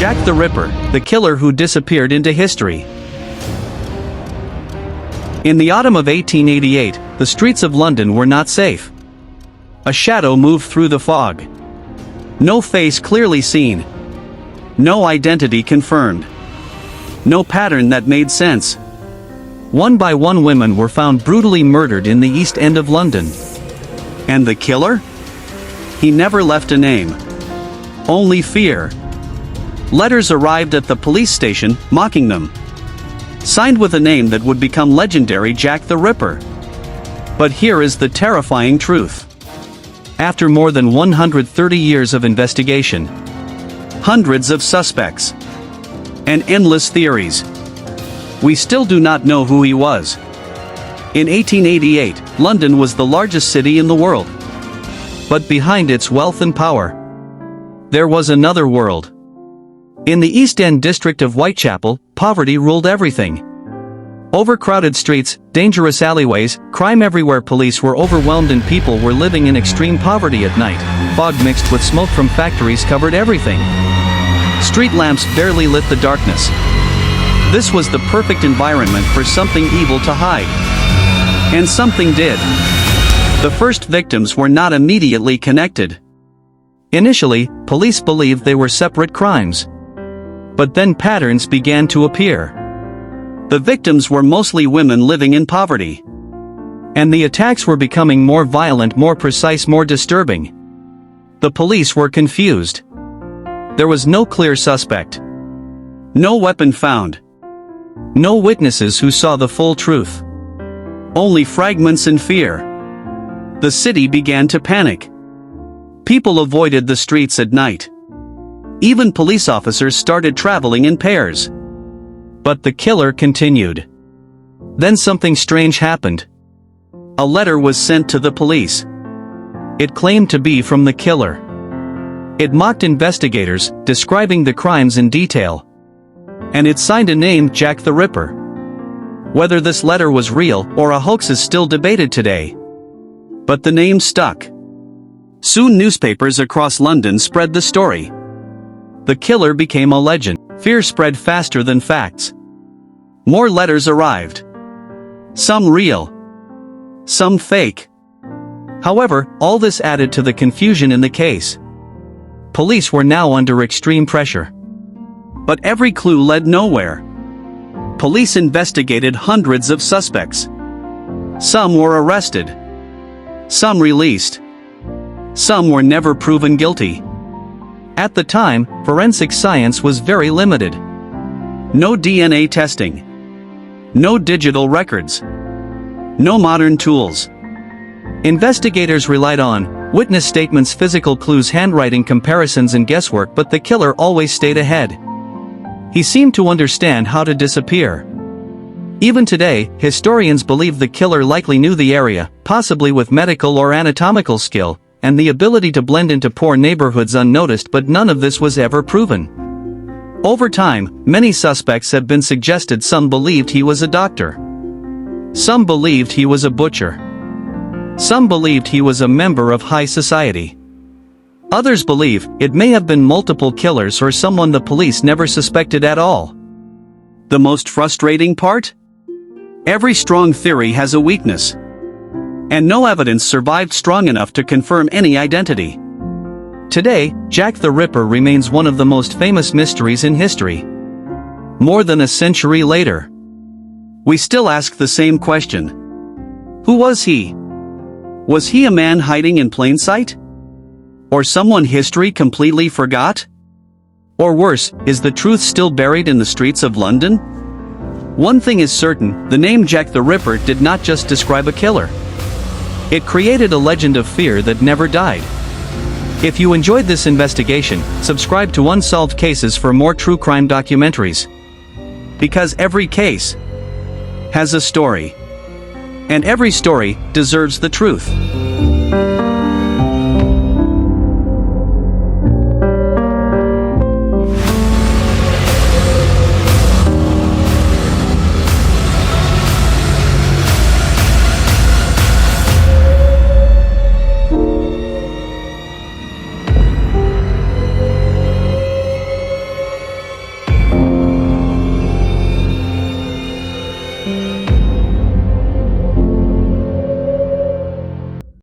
Jack the Ripper, the killer who disappeared into history. In the autumn of 1888, the streets of London were not safe. A shadow moved through the fog. No face clearly seen. No identity confirmed. No pattern that made sense. One by one women were found brutally murdered in the East End of London. And the killer? He never left a name. Only fear. Letters arrived at the police station, mocking them. Signed with a name that would become legendary, Jack the Ripper. But here is the terrifying truth. After more than 130 years of investigation, hundreds of suspects, and endless theories, we still do not know who he was. In 1888, London was the largest city in the world. But behind its wealth and power, there was another world. In the East End district of Whitechapel, poverty ruled everything. Overcrowded streets, dangerous alleyways, crime everywhere. Police were overwhelmed and people were living in extreme poverty at night. Fog mixed with smoke from factories covered everything. Street lamps barely lit the darkness. This was the perfect environment for something evil to hide. And something did. The first victims were not immediately connected. Initially, police believed they were separate crimes. But then patterns began to appear. The victims were mostly women living in poverty. And the attacks were becoming more violent, more precise, more disturbing. The police were confused. There was no clear suspect. No weapon found. No witnesses who saw the full truth. Only fragments and fear. The city began to panic. People avoided the streets at night. Even police officers started traveling in pairs. But the killer continued. Then something strange happened. A letter was sent to the police. It claimed to be from the killer. It mocked investigators, describing the crimes in detail. And it signed a name, Jack the Ripper. Whether this letter was real or a hoax is still debated today. But the name stuck. Soon newspapers across London spread the story. The killer became a legend. Fear spread faster than facts. More letters arrived. Some real. Some fake. However, all this added to the confusion in the case. Police were now under extreme pressure. But every clue led nowhere. Police investigated hundreds of suspects. Some were arrested. Some released. Some were never proven guilty. At the time, forensic science was very limited. No DNA testing. No digital records. No modern tools. Investigators relied on witness statements, physical clues, handwriting comparisons and guesswork, but the killer always stayed ahead. He seemed to understand how to disappear. Even today, historians believe the killer likely knew the area, possibly with medical or anatomical skill, and the ability to blend into poor neighborhoods unnoticed, but none of this was ever proven. Over time, many suspects have been suggested. Some believed he was a doctor. Some believed he was a butcher. Some believed he was a member of high society. Others believe it may have been multiple killers or someone the police never suspected at all. The most frustrating part? Every strong theory has a weakness. And no evidence survived strong enough to confirm any identity. Today, Jack the Ripper remains one of the most famous mysteries in history. More than a century later, we still ask the same question. Who was he? Was he a man hiding in plain sight? Or someone history completely forgot? Or worse, is the truth still buried in the streets of London? One thing is certain, the name Jack the Ripper did not just describe a killer. It created a legend of fear that never died. If you enjoyed this investigation, subscribe to Unsolved Cases for more true crime documentaries. Because every case has a story. And every story deserves the truth.